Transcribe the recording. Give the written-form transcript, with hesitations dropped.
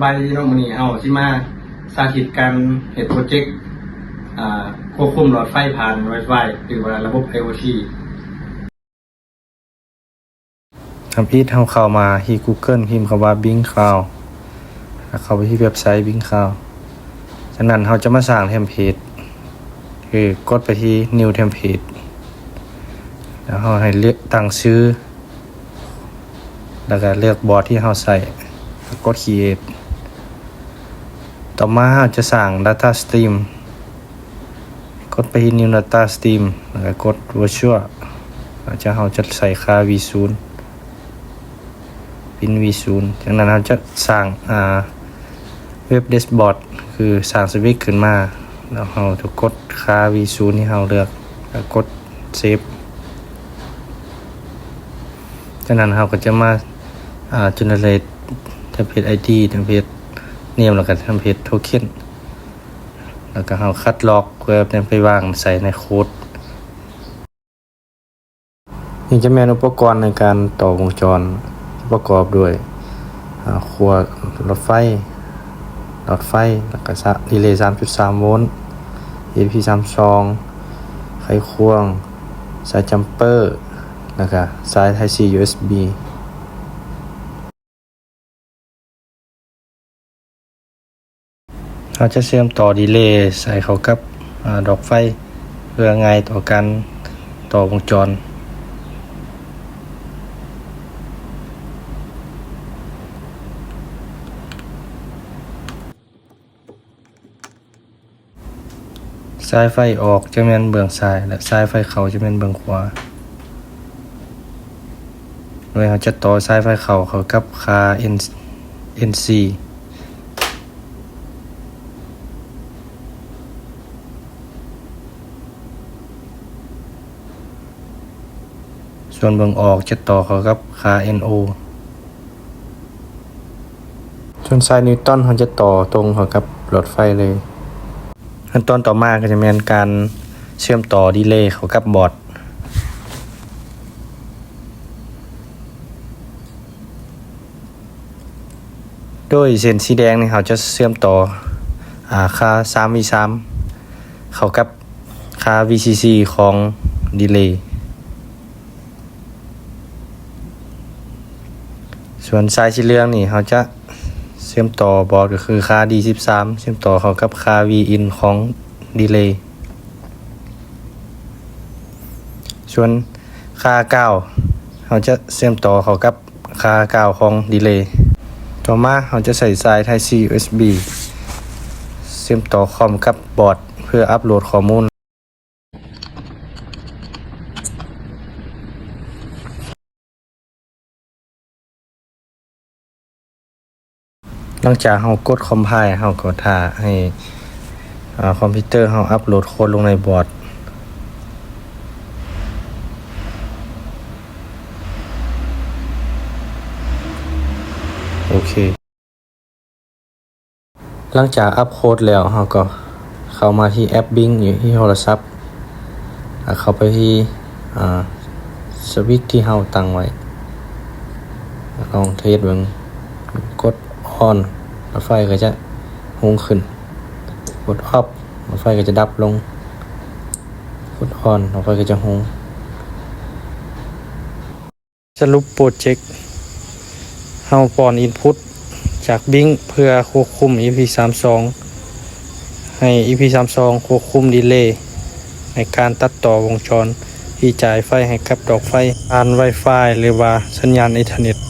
บายดีน้องมื้อนี้สิมาสาธิตการเฮ็ดโปรเจกต์ควบคุมหลอดไฟผ่าน Wi-Fi หรือว่าระบบ IoT ทำอีทเข้ามาที่ Google พิมพ์คำว่า Bing Cloud แล้วเข้าไปที่เว็บไซต์ Bing Cloud จากนั้นเราจะมาสร้างเทมเพลตคือกดไปที่ New Template แล้วเราให้เลือกตั้งชื่อแล้วก็เลือกบอร์ดที่เราใส่กด Create ต่อมาเราจะสร้าง Data Stream กดไปที่ New Data Stream แล้วก็กด Virtual เราจะใส่ค่า V0 เป็น V0 จากนั้นเราจะสร้างเว็บ Dashboard คือสร้างสวิตช์ขึ้นมาแล้วเราจะกดค่า V0 ที่เราเลือกแล้วกด Save จากนั้นเราก็จะมาgenerate template ID template name แล้วก็ template token แล้วก็เราคัดลอกเพื่อนำไปวางใส่ในโค้ดนี่จะเป็นอุปกรณ์ในการต่อวงจรประกอบด้วยขั้วหลอดไฟแล้วก็รีเลย์ 3.3 โวลต์ AP32 ไขควงสายจัมเปอร์แล้วก็สาย Type C USB เราจะเชื่อมต่อดีเลย์ใส่เข้ากับดอกไฟเพื่อง่ายต่อการต่อวงจรสายไฟออกจะเป็นเบื้องซ้ายและสายไฟเข้าจะเป็นเบื้องขวาโดยเราจะต่อสายไฟเข้ากับคา NC ส่วนเบื้องออกจะต่อเข้ากับคา NO ส่วนสายนิวตันเราจะต่อตรงเข้ากับหลอดไฟเลยขั้นตอนต่อมาก็จะเป็นการเชื่อมต่อดีเลย์เข้ากับบอร์ดโดยเส้นสีแดงนี่เราจะเชื่อมต่อค่า 3v3 เข้ากับค่า VCC ของดีเลย์ส่วนสายสีเหลืองนี่เราจะเชื่อมต่อบอร์ดก็คือค่า D13 เชื่อมต่อเข้ากับค่า Vin ของดีเลย์ส่วนค่า9เราจะเชื่อมต่อเข้ากับค่า9ของดีเลย์ต่อมาเราจะใส่สาย Type C USB เชื่อมต่อคอมกับบอร์ดเพื่ออัปโหลดข้อมูลหลังจากเรากดคอมไพล์เราก็ท่าให้คอมพิวเตอร์เราอัปโหลดโค้ดลงในบอร์ดโอเคหลังจากอัปโค้ดแล้วเราก็เข้ามาที่แอป Bing อยู่ที่โทรศัพท์เข้าไปที่สวิตช์ที่เราตั้งไว้ลองเทสเบิ่งกด on รถไฟก็จะหุงขึ้นกด off รถไฟก็จะดับลงกด on รถไฟก็จะหุงสรุปโปรเจกต์เฮาป้อน input จาก Bing เพื่อควบคุม EP32 ให้ EP32 ควบคุมดีเลย์ในการตัดต่อวงจรที่จ่ายไฟให้กับดอกไฟผ่าน Wi-Fi หรือว่าสัญญาณอินเทอร์เน็ต